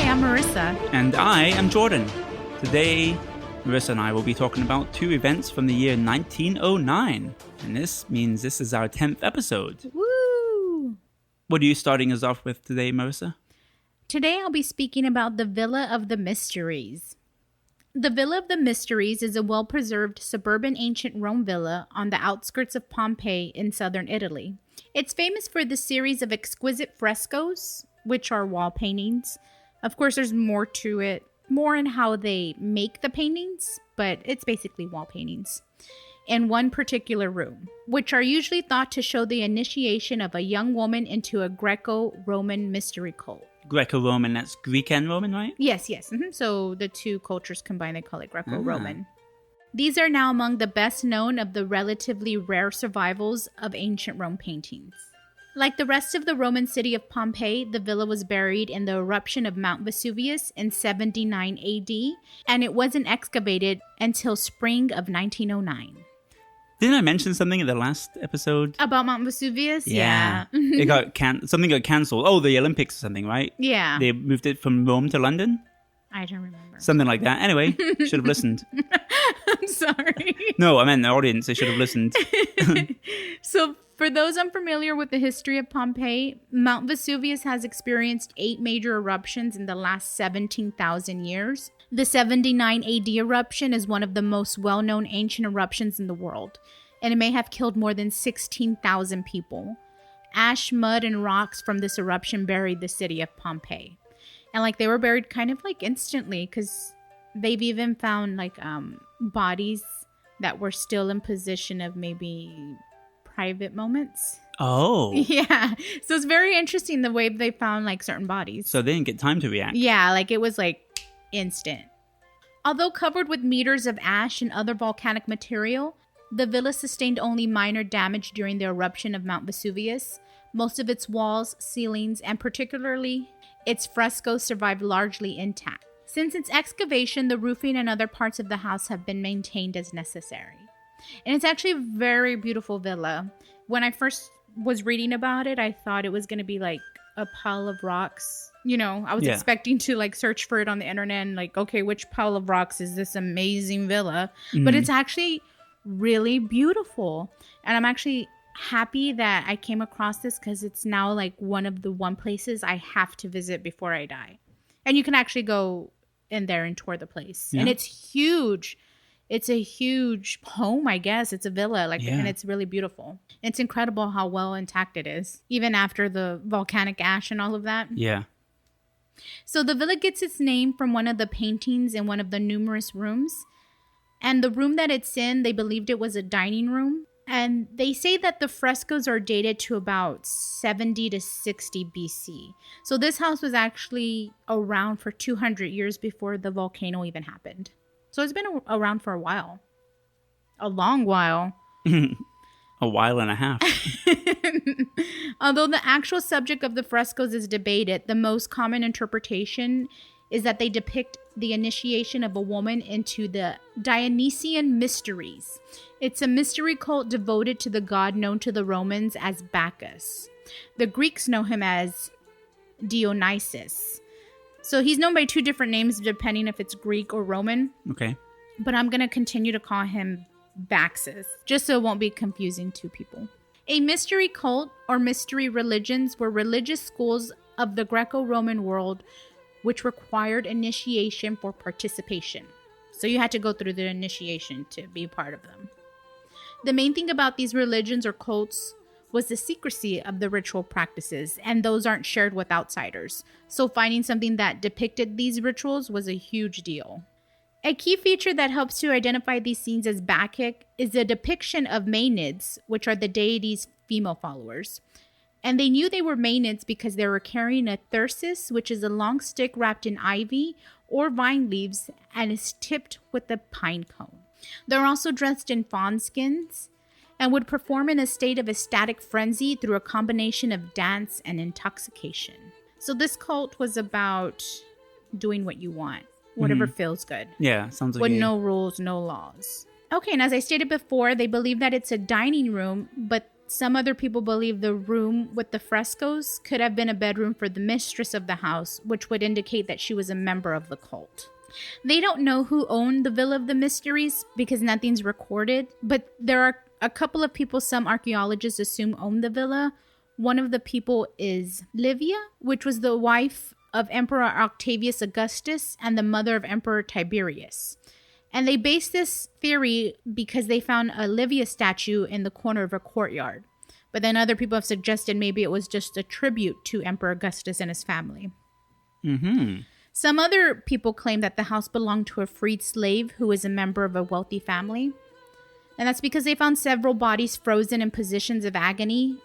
I'm Merisa. And I am Jordan. Today, Merisa and I will be talking about two events from the year 1909. And this means this is our 10th episode. Woo! What are you starting us off with today, Merisa? Today I'll be speaking about the Villa of the Mysteries. The Villa of the Mysteries is a well-preserved suburban ancient Rome villa on the outskirts of Pompeii in southern Italy. It's famous for the series of exquisite frescoes, which are wall paintings. Of course, there's more to it, more in how they make the paintings, but it's basically wall paintings. In one particular room, which are usually thought to show the initiation of a young woman into a Greco-Roman mystery cult. Greco-Roman, that's Greek and Roman, right? Yes. Mm-hmm. So the two cultures combined, they call it Greco-Roman. These are now among the best known of the relatively rare survivals of ancient Rome paintings. Like the rest of the Roman city of Pompeii, the villa was buried in the eruption of Mount Vesuvius in 79 AD, and it wasn't excavated until spring of 1909. Didn't I mention something in the last episode? About Mount Vesuvius? Yeah. It got something got cancelled. Oh, the Olympics or something, right? Yeah. They moved it from Rome to London? I don't remember. Something like that. Anyway, should have listened. I'm sorry. No, I meant the audience. They should have listened. So, for those unfamiliar with the history of Pompeii, Mount Vesuvius has experienced 8 major eruptions in the last 17,000 years. The 79 AD eruption is one of the most well-known ancient eruptions in the world, and it may have killed more than 16,000 people. Ash, mud, and rocks from this eruption buried the city of Pompeii. And they were buried kind of instantly, because they've even found bodies that were still in position of maybe private moments. Oh. Yeah. So it's very interesting the way they found certain bodies. So they didn't get time to react. Yeah, it was instant. Although covered with meters of ash and other volcanic material, the villa sustained only minor damage during the eruption of Mount Vesuvius. Most of its walls, ceilings, and particularly its frescoes survived largely intact. Since its excavation, the roofing and other parts of the house have been maintained as necessary. And it's actually a very beautiful villa. When I first was reading about it, I thought it was going to be a pile of rocks. I was expecting to search for it on the internet and okay, which pile of rocks is this amazing villa? But it's actually really beautiful. And I'm actually happy that I came across this because it's now one of the places I have to visit before I die. And you can actually go in there and tour the place. Yeah. And it's huge. It's a huge home, I guess. It's a villa, and it's really beautiful. It's incredible how well intact it is, even after the volcanic ash and all of that. Yeah. So the villa gets its name from one of the paintings in one of the numerous rooms. And the room that it's in, they believed it was a dining room. And they say that the frescoes are dated to about 70 to 60 BC. So this house was actually around for 200 years before the volcano even happened. So it's been around for a while. A long while. A while and a half. Although the actual subject of the frescoes is debated, the most common interpretation is that they depict the initiation of a woman into the Dionysian mysteries. It's a mystery cult devoted to the god known to the Romans as Bacchus. The Greeks know him as Dionysus. So he's known by 2 different names depending if it's Greek or Roman. Okay. But I'm going to continue to call him Bacchus, just so it won't be confusing to people. A mystery cult or mystery religions were religious schools of the Greco-Roman world which required initiation for participation. So you had to go through the initiation to be part of them. The main thing about these religions or cults was the secrecy of the ritual practices, and those aren't shared with outsiders. So finding something that depicted these rituals was a huge deal. A key feature that helps to identify these scenes as Bacchic is the depiction of Maenads, which are the deity's female followers. And they knew they were Maenads because they were carrying a thyrsus, which is a long stick wrapped in ivy or vine leaves and is tipped with a pine cone. They're also dressed in fawn skins and would perform in a state of ecstatic frenzy through a combination of dance and intoxication. So this cult was about doing what you want, whatever feels good. Yeah, sounds like with no rules, no laws. Okay, and as I stated before, they believe that it's a dining room, but Some other people believe the room with the frescoes could have been a bedroom for the mistress of the house, which would indicate that she was a member of the cult. They don't know who owned the Villa of the Mysteries because nothing's recorded, but there are a couple of people some archaeologists assume owned the villa. One of the people is Livia, which was the wife of Emperor Octavius Augustus and the mother of Emperor Tiberius. And they base this theory because they found a Livia statue in the corner of a courtyard. But then other people have suggested maybe it was just a tribute to Emperor Augustus and his family. Mm-hmm. Some other people claim that the house belonged to a freed slave who was a member of a wealthy family. And that's because they found several bodies frozen in positions of agony.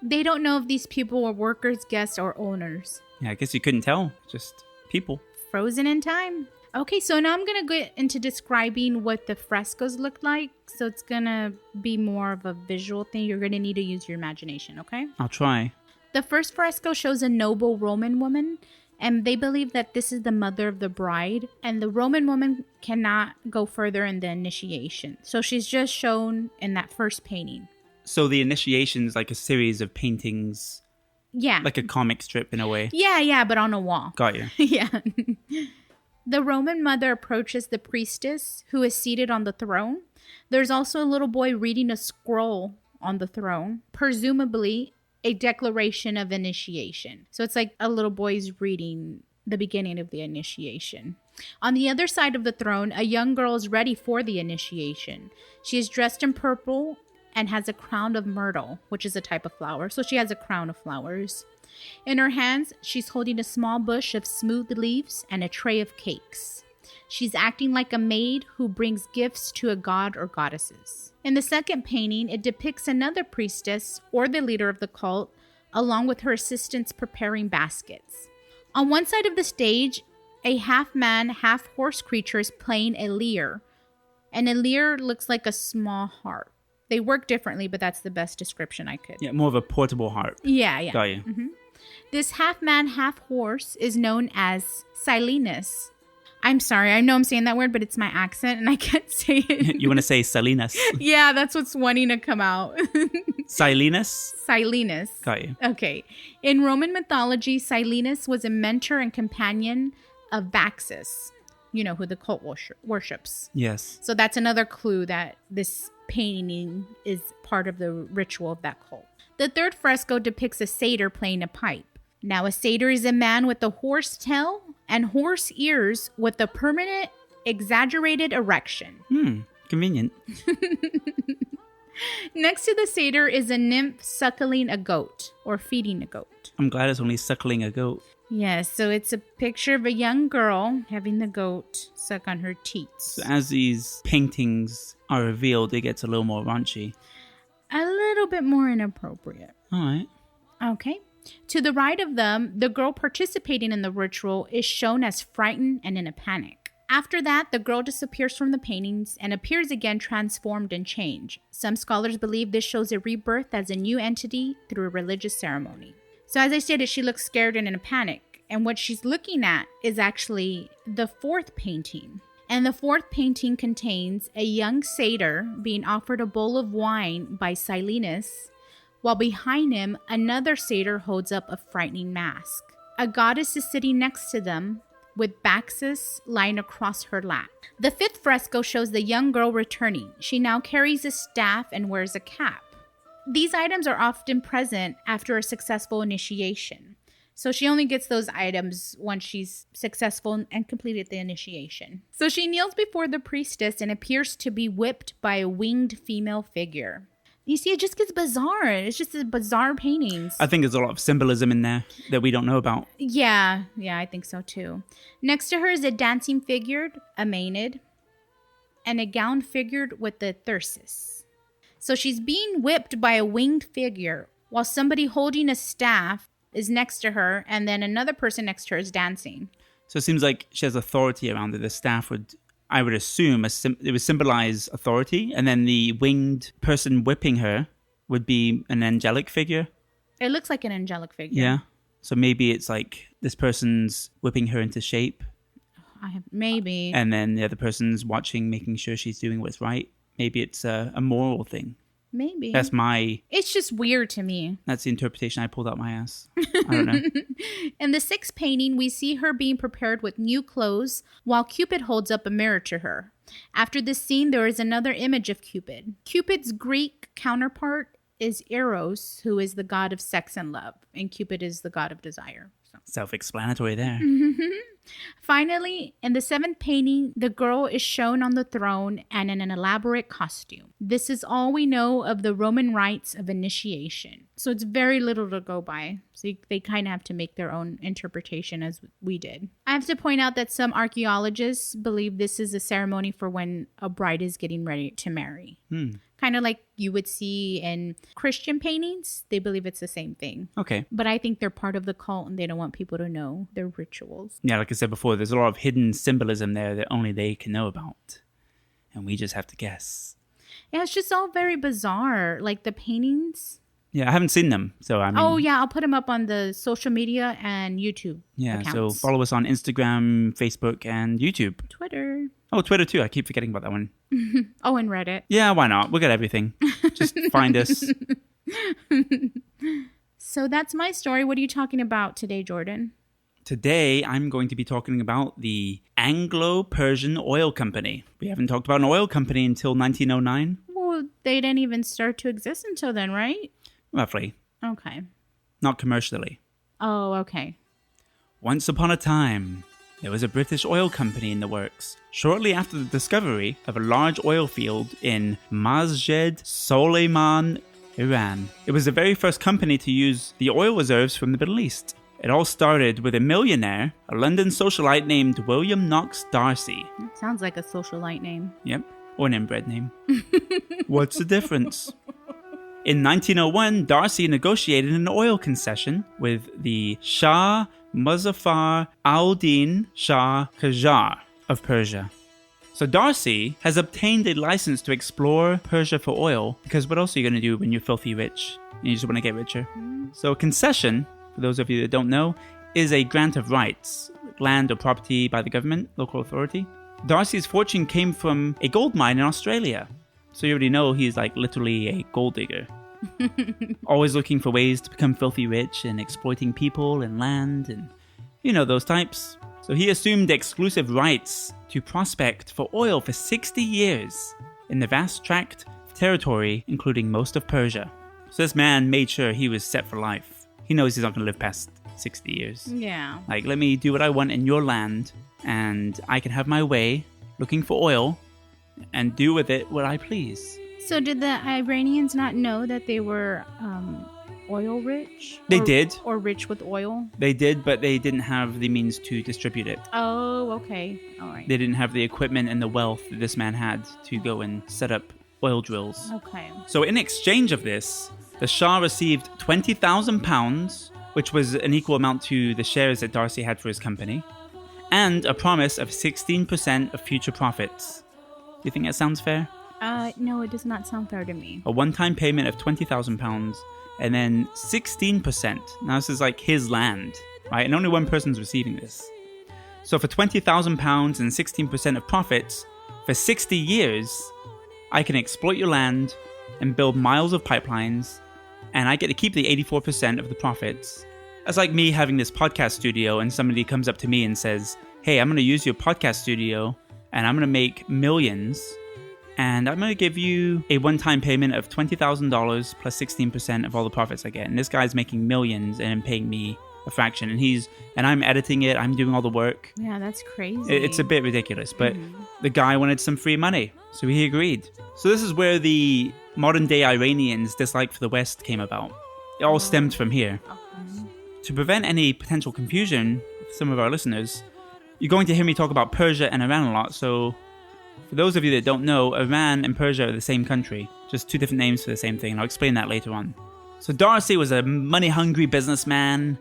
They don't know if these people were workers, guests, or owners. Yeah, I guess you couldn't tell. Just people. Frozen in time. Okay, so now I'm going to get into describing what the frescoes look like. So it's going to be more of a visual thing. You're going to need to use your imagination, okay? I'll try. The first fresco shows a noble Roman woman, and they believe that this is the mother of the bride, and the Roman woman cannot go further in the initiation. So she's just shown in that first painting. So the initiation is like a series of paintings. Yeah. Like a comic strip in a way. Yeah, but on a wall. Got you. Yeah. The Roman mother approaches the priestess, who is seated on the throne. There's also a little boy reading a scroll on the throne, presumably a declaration of initiation. So it's like a little boy's reading the beginning of the initiation. On the other side of the throne, a young girl is ready for the initiation. She is dressed in purple and has a crown of myrtle, which is a type of flower. So she has a crown of flowers. In her hands, she's holding a small bush of smooth leaves and a tray of cakes. She's acting like a maid who brings gifts to a god or goddesses. In the second painting, it depicts another priestess, or the leader of the cult, along with her assistants preparing baskets. On one side of the stage, a half-man, half-horse creature is playing a lyre, and a lyre looks like a small harp. They work differently, but that's the best description I could. Yeah, more of a portable harp. Yeah. Got you. Mm-hmm. This half-man, half-horse is known as Silenus. I'm sorry, I know I'm saying that word, but it's my accent and I can't say it. You want to say Silenus? Yeah, that's what's wanting to come out. Silenus? Silenus. Got you. Okay. In Roman mythology, Silenus was a mentor and companion of Bacchus, you know, who the cult worships. Yes. So that's another clue that this painting is part of the ritual of that cult. The third fresco depicts a satyr playing a pipe. Now, a satyr is a man with a horse tail and horse ears with a permanent, exaggerated erection. Convenient. Next to the satyr is a nymph suckling a goat or feeding a goat. I'm glad it's only suckling a goat. Yes, so it's a picture of a young girl having the goat suck on her teats. So as these paintings are revealed, it gets a little more raunchy. A little bit more inappropriate. All right. Okay. To the right of them, the girl participating in the ritual is shown as frightened and in a panic. After that, the girl disappears from the paintings and appears again transformed and changed. Some scholars believe this shows a rebirth as a new entity through a religious ceremony. So as I stated, she looks scared and in a panic. And what she's looking at is actually the fourth painting. And the fourth painting contains a young satyr being offered a bowl of wine by Silenus, while behind him, another satyr holds up a frightening mask. A goddess is sitting next to them, with Bacchus lying across her lap. The fifth fresco shows the young girl returning. She now carries a staff and wears a cap. These items are often present after a successful initiation. So she only gets those items once she's successful and completed the initiation. So she kneels before the priestess and appears to be whipped by a winged female figure. You see, it just gets bizarre. It's just a bizarre paintings. I think there's a lot of symbolism in there that we don't know about. Yeah, I think so too. Next to her is a dancing figure, a Maenad, and a gown figured with the thyrsus. So she's being whipped by a winged figure while somebody holding a staff is next to her, and then another person next to her is dancing. So it seems like she has authority around her. The staff would, I would assume, it would symbolize authority, and then the winged person whipping her would be an angelic figure. It looks like an angelic figure. Yeah. So maybe it's like this person's whipping her into shape. Maybe. And then the other person's watching, making sure she's doing what's right. Maybe it's a moral thing. Maybe. It's just weird to me. That's the interpretation I pulled out my ass. I don't know. In the sixth painting, we see her being prepared with new clothes while Cupid holds up a mirror to her. After this scene, there is another image of Cupid. Cupid's Greek counterpart is Eros, who is the god of sex and love, and Cupid is the god of desire. Self-explanatory there. Finally, in the seventh painting, the girl is shown on the throne and in an elaborate costume. This is all we know of the Roman rites of initiation. So it's very little to go by. So they kind of have to make their own interpretation as we did. I have to point out that some archaeologists believe this is a ceremony for when a bride is getting ready to marry. Kind of like you would see in Christian paintings. They believe it's the same thing. Okay. But I think they're part of the cult and they don't want people to know their rituals. Yeah, like I said before, there's a lot of hidden symbolism there that only they can know about. And we just have to guess. Yeah, it's just all very bizarre. Like the paintings. Yeah, I haven't seen them. So I mean, oh, yeah. I'll put them up on the social media and YouTube accounts. So follow us on Instagram, Facebook, and YouTube. Twitter. Oh, Twitter too. I keep forgetting about that one. Oh, and Reddit. Yeah, why not? We'll get everything. Just find us. So that's my story. What are you talking about today, Jordan? Today, I'm going to be talking about the Anglo Persian Oil Company. We haven't talked about an oil company until 1909. Well, they didn't even start to exist until then, right? Roughly. Okay. Not commercially. Oh, okay. Once upon a time, there was a British oil company in the works. Shortly after the discovery of a large oil field in Masjid Soleiman, Iran. It was the very first company to use the oil reserves from the Middle East. It all started with a millionaire, a London socialite named William Knox Darcy. Sounds like a socialite name. Yep, or an inbred name. What's the difference? In 1901, Darcy negotiated an oil concession with the Shah Muzaffar al-Din Shah Qajar of Persia. So Darcy has obtained a license to explore Persia for oil, because what else are you going to do when you're filthy rich and you just want to get richer? So a concession, for those of you that don't know, is a grant of rights, land or property by the government, local authority. Darcy's fortune came from a gold mine in Australia. So you already know he's like literally a gold digger. Always looking for ways to become filthy rich and exploiting people and land and, you know, those types. So he assumed exclusive rights to prospect for oil for 60 years in the vast tract of territory, including most of Persia. So this man made sure he was set for life. He knows he's not going to live past 60 years. Yeah. Like, let me do what I want in your land, and I can have my way looking for oil and do with it what I please. So did the Iranians not know that they were oil rich? They did. Or rich with oil? They did, but they didn't have the means to distribute it. Oh, okay. All right. They didn't have the equipment and the wealth that this man had to go and set up oil drills. Okay. So in exchange of this, the Shah received £20,000, which was an equal amount to the shares that Darcy had for his company, and a promise of 16% of future profits. Do you think that sounds fair? No, it does not sound fair to me. A one-time payment of £20,000 and then 16%. Now this is like his land, right? And only one person's receiving this. So for £20,000 and 16% of profits, for 60 years, I can exploit your land and build miles of pipelines, and I get to keep the 84% of the profits. That's like me having this podcast studio and somebody comes up to me and says, hey, I'm going to use your podcast studio and I'm going to make millions, and I'm going to give you a one-time payment of $20,000 plus 16% of all the profits I get. And this guy's making millions and paying me a fraction, and I'm editing it, I'm doing all the work. Yeah, that's crazy. It's a bit ridiculous, but the guy wanted some free money, so he agreed. So this is where the modern-day Iranians' dislike for the West came about. It all stemmed from here. Okay. To prevent any potential confusion with some of our listeners, you're going to hear me talk about Persia and Iran a lot, so for those of you that don't know, Iran and Persia are the same country, just two different names for the same thing, and I'll explain that later on. So Darcy was a money-hungry businessman,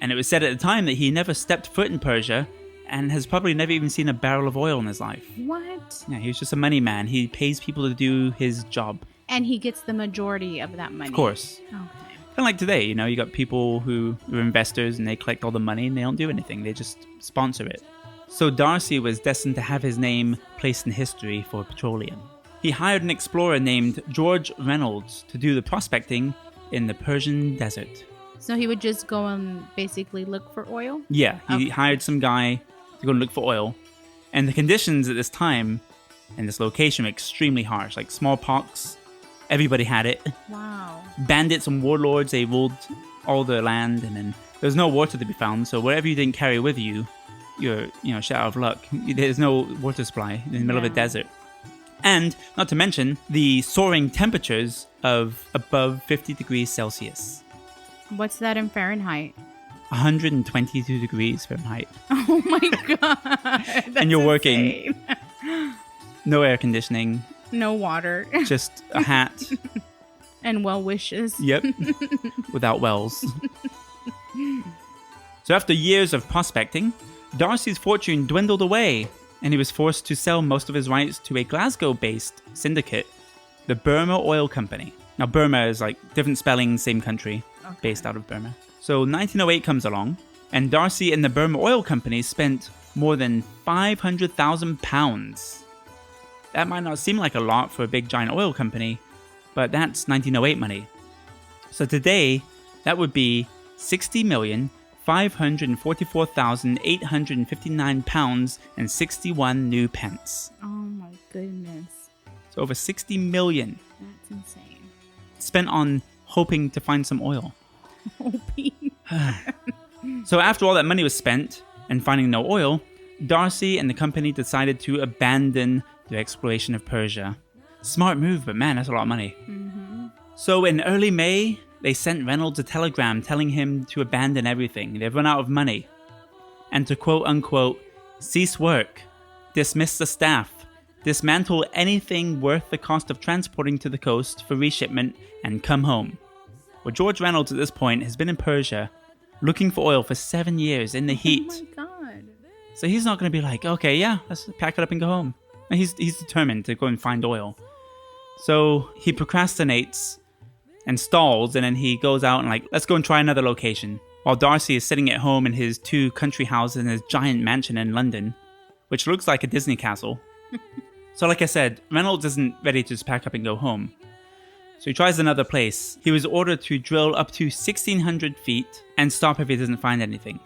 and it was said at the time that he never stepped foot in Persia and has probably never even seen a barrel of oil in his life. What? Yeah, he was just a money man. He pays people to do his job. And he gets the majority of that money. Of course. Okay. Kind of like today, you know, you got people who are investors and they collect all the money and they don't do anything. They just sponsor it. So Darcy was destined to have his name placed in history for petroleum. he hired an explorer named George Reynolds to do the prospecting in the Persian desert. So he would just go and basically look for oil? Yeah, he hired some guy to go and look for oil. And the conditions at this time and this location were extremely harsh, like smallpox. Everybody had it. Wow. Bandits and warlords, they ruled all the land, and then there was no water to be found. So whatever you didn't carry with you, you're shit out of luck. There's no water supply in the middle of a desert. And not to mention the soaring temperatures of above 50 degrees Celsius. What's that in Fahrenheit? 122 degrees Fahrenheit. Oh my god. And you're working. Insane. No air conditioning. No water. Just a hat. And well wishes. Yep. Without wells. So after years of prospecting, Darcy's fortune dwindled away, and he was forced to sell most of his rights to a Glasgow-based syndicate, the Burma Oil Company. Now, Burma is like different spelling, same country, based out of Burma. So 1908 comes along, and Darcy and the Burma Oil Company spent more than £500,000. That might not seem like a lot for a big giant oil company, but that's 1908 money. So today, that would be £60,544,859 and 61 new pence. Oh my goodness. So over 60 million. That's insane. Spent on hoping to find some oil. Hoping. So after all that money was spent and finding no oil, Darcy and the company decided to abandon their exploration of Persia. Smart move, but man, that's a lot of money. Mm-hmm. So in early May, they sent Reynolds a telegram telling him to abandon everything. They've run out of money. And to quote unquote, cease work, dismiss the staff, dismantle anything worth the cost of transporting to the coast for reshipment, and come home. Well, George Reynolds at this point has been in Persia looking for oil for 7 years in the heat. Oh my god. So he's not going to be like, okay, yeah, let's pack it up and go home. And he's determined to go and find oil. So he procrastinates and stalls, and then he goes out and like, let's go and try another location. While Darcy is sitting at home in his 2 country houses in his giant mansion in London, which looks like a Disney castle. So like I said, Reynolds isn't ready to just pack up and go home. So he tries another place. He was ordered to drill up to 1,600 feet and stop if he doesn't find anything.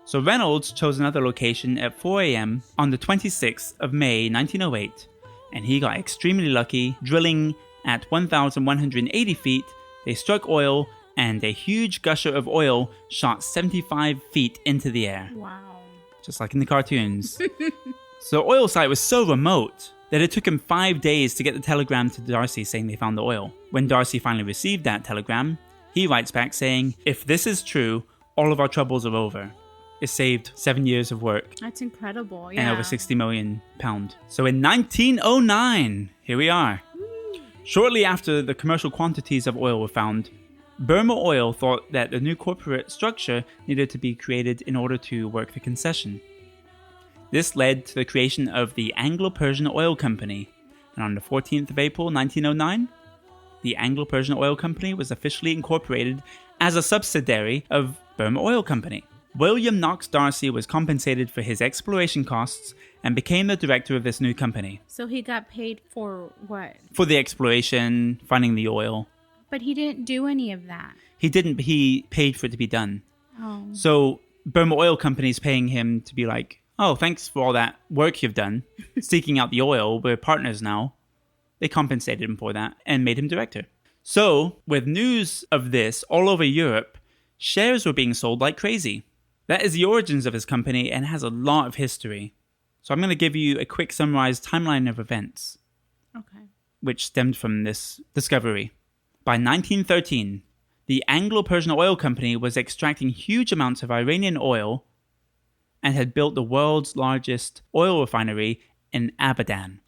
So Reynolds chose another location at 4 a.m. on the 26th of May 1908, and he got extremely lucky. Drilling at 1,180 feet, they struck oil, and a huge gusher of oil shot 75 feet into the air. Wow. Just like in the cartoons. So the oil site was so remote that it took him 5 days to get the telegram to Darcy saying they found the oil. When Darcy finally received that telegram, he writes back saying, if this is true, all of our troubles are over. It saved 7 years of work. That's incredible, yeah. And over £60 million. So in 1909, here we are. Shortly after the commercial quantities of oil were found, Burma Oil thought that a new corporate structure needed to be created in order to work the concession. This led to the creation of the Anglo-Persian Oil Company, and on the 14th of April 1909, the Anglo-Persian Oil Company was officially incorporated as a subsidiary of Burma Oil Company. William Knox Darcy was compensated for his exploration costs and became the director of this new company. So he got paid for what? For the exploration, finding the oil. But he didn't do any of that. He didn't, but he paid for it to be done. Oh. So Burma Oil Company is paying him to be like, oh, thanks for all that work you've done, seeking out the oil, we're partners now. They compensated him for that and made him director. So, with news of this all over Europe, shares were being sold like crazy. That is the origins of his company and has a lot of history. So I'm going to give you a quick summarized timeline of events. Okay. Which stemmed from this discovery. By 1913, the Anglo-Persian Oil Company was extracting huge amounts of Iranian oil and had built the world's largest oil refinery in Abadan.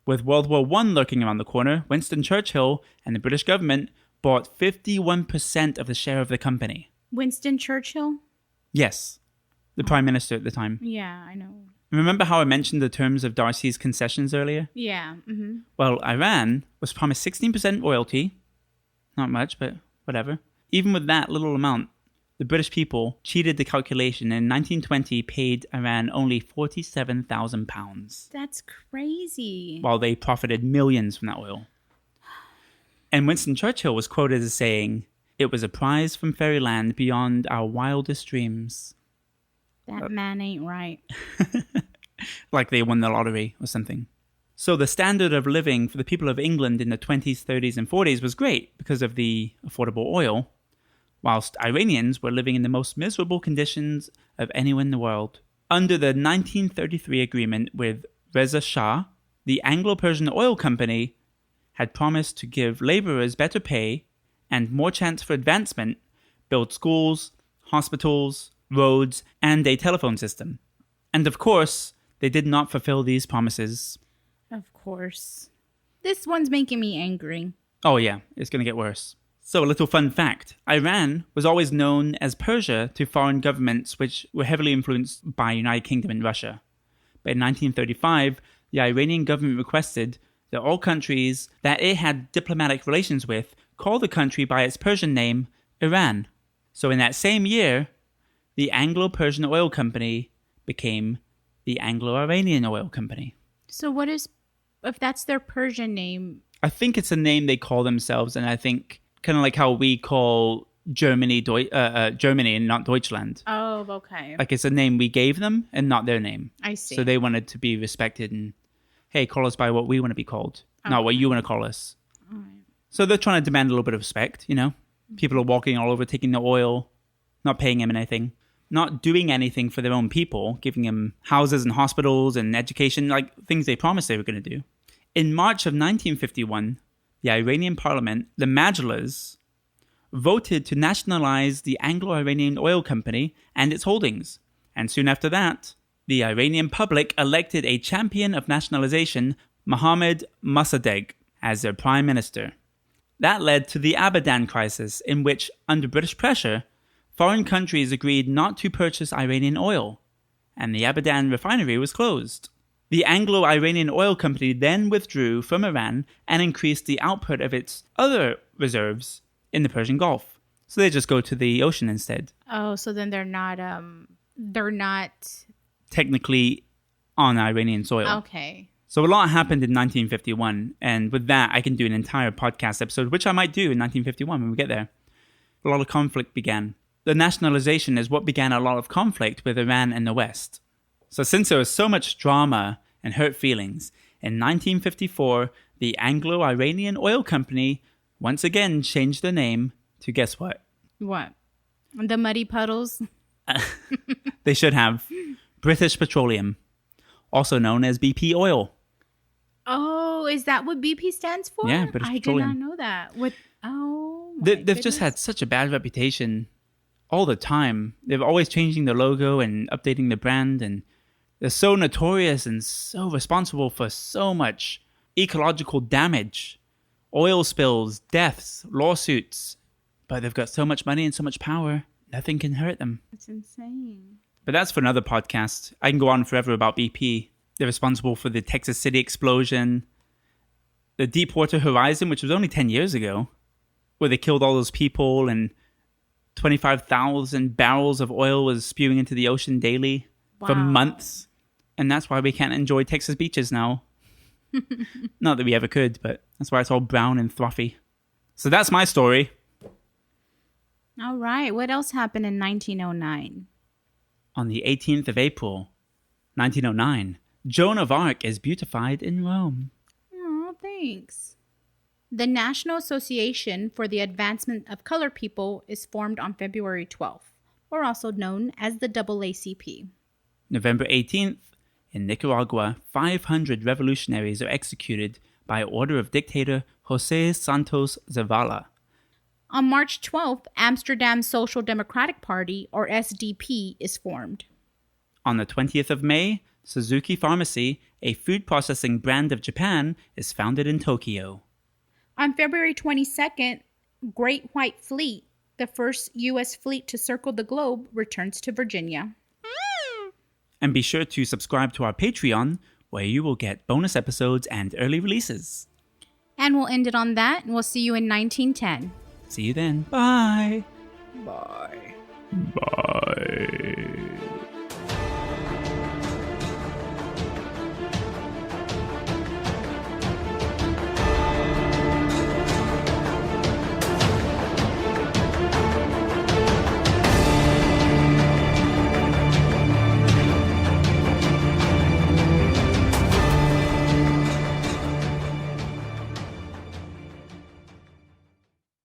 With World War I lurking around the corner, Winston Churchill and the British government bought 51% of the share of the company. Winston Churchill? Yes, the Prime Minister at the time. Yeah, I know. Remember how I mentioned the terms of Darcy's concessions earlier? Yeah. Mm-hmm. Well, Iran was promised 16% royalty. Not much, but whatever. Even with that little amount, the British people cheated the calculation and in 1920 paid Iran only £47,000. That's crazy. While they profited millions from that oil. And Winston Churchill was quoted as saying, "It was a prize from fairyland beyond our wildest dreams." That man ain't right. Like they won the lottery or something. So the standard of living for the people of England in the 20s, 30s, and 40s was great because of the affordable oil, whilst Iranians were living in the most miserable conditions of anyone in the world. Under the 1933 agreement with Reza Shah, the Anglo-Persian Oil Company had promised to give laborers better pay and more chance for advancement, build schools, hospitals, roads, and a telephone system. And of course, they did not fulfill these promises. Of course. This one's making me angry. Oh yeah, it's going to get worse. So a little fun fact. Iran was always known as Persia to foreign governments which were heavily influenced by United Kingdom and Russia. But in 1935, the Iranian government requested that all countries that it had diplomatic relations with call the country by its Persian name, Iran. So in that same year, the Anglo-Persian Oil Company became the Anglo-Iranian Oil Company. So what is, if that's their Persian name? I think it's a name they call themselves, and I think kind of like how we call Germany Germany and not Deutschland. Oh, okay. Like it's a name we gave them and not their name. I see. So they wanted to be respected and, hey, call us by what we want to be called, not what you want to call us. All right. So they're trying to demand a little bit of respect, you know? People are walking all over, taking the oil, not paying them anything, not doing anything for their own people, giving them houses and hospitals and education, like things they promised they were going to do. In March of 1951, the Iranian parliament, the Majlis, voted to nationalize the Anglo-Iranian Oil Company and its holdings. And soon after that, the Iranian public elected a champion of nationalization, Mohammad Mossadegh, as their prime minister. That led to the Abadan crisis, in which, under British pressure, foreign countries agreed not to purchase Iranian oil, and the Abadan refinery was closed. The Anglo-Iranian Oil Company then withdrew from Iran and increased the output of its other reserves in the Persian Gulf. So they just go to the ocean instead. Oh, so then they're not technically on Iranian soil. Okay. So a lot happened in 1951, and with that, I can do an entire podcast episode, which I might do in 1951 when we get there. A lot of conflict began. The nationalization is what began a lot of conflict with Iran and the West. So since there was so much drama and hurt feelings, in 1954, the Anglo-Iranian Oil Company once again changed their name to guess what? What? The Muddy Puddles? They should have. British Petroleum, also known as BP Oil. Oh, is that what BP stands for? Yeah, British Petroleum. I did not know that. They've just had such a bad reputation all the time. They're always changing their logo and updating the brand, and they're so notorious and so responsible for so much ecological damage, oil spills, deaths, lawsuits. But they've got so much money and so much power, nothing can hurt them. It's insane. But that's for another podcast. I can go on forever about BP. They're responsible for the Texas City explosion, the Deepwater Horizon, which was only 10 years ago, where they killed all those people and 25,000 barrels of oil was spewing into the ocean daily for months. And that's why we can't enjoy Texas beaches now. Not that we ever could, but that's why it's all brown and frothy. So that's my story. All right. What else happened in 1909? On the 18th of April, 1909, Joan of Arc is beatified in Rome. Oh, thanks. The National Association for the Advancement of Colored People is formed on February 12th, or also known as the AACP. November 18th, in Nicaragua, 500 revolutionaries are executed by order of dictator José Santos Zavala. On March 12th, Amsterdam Social Democratic Party, or SDP, is formed. On the 20th of May, Suzuki Pharmacy, a food processing brand of Japan, is founded in Tokyo. On February 22nd, Great White Fleet, the first U.S. fleet to circle the globe, returns to Virginia. And be sure to subscribe to our Patreon, where you will get bonus episodes and early releases. And we'll end it on that, and we'll see you in 1910. See you then. Bye. Bye. Bye.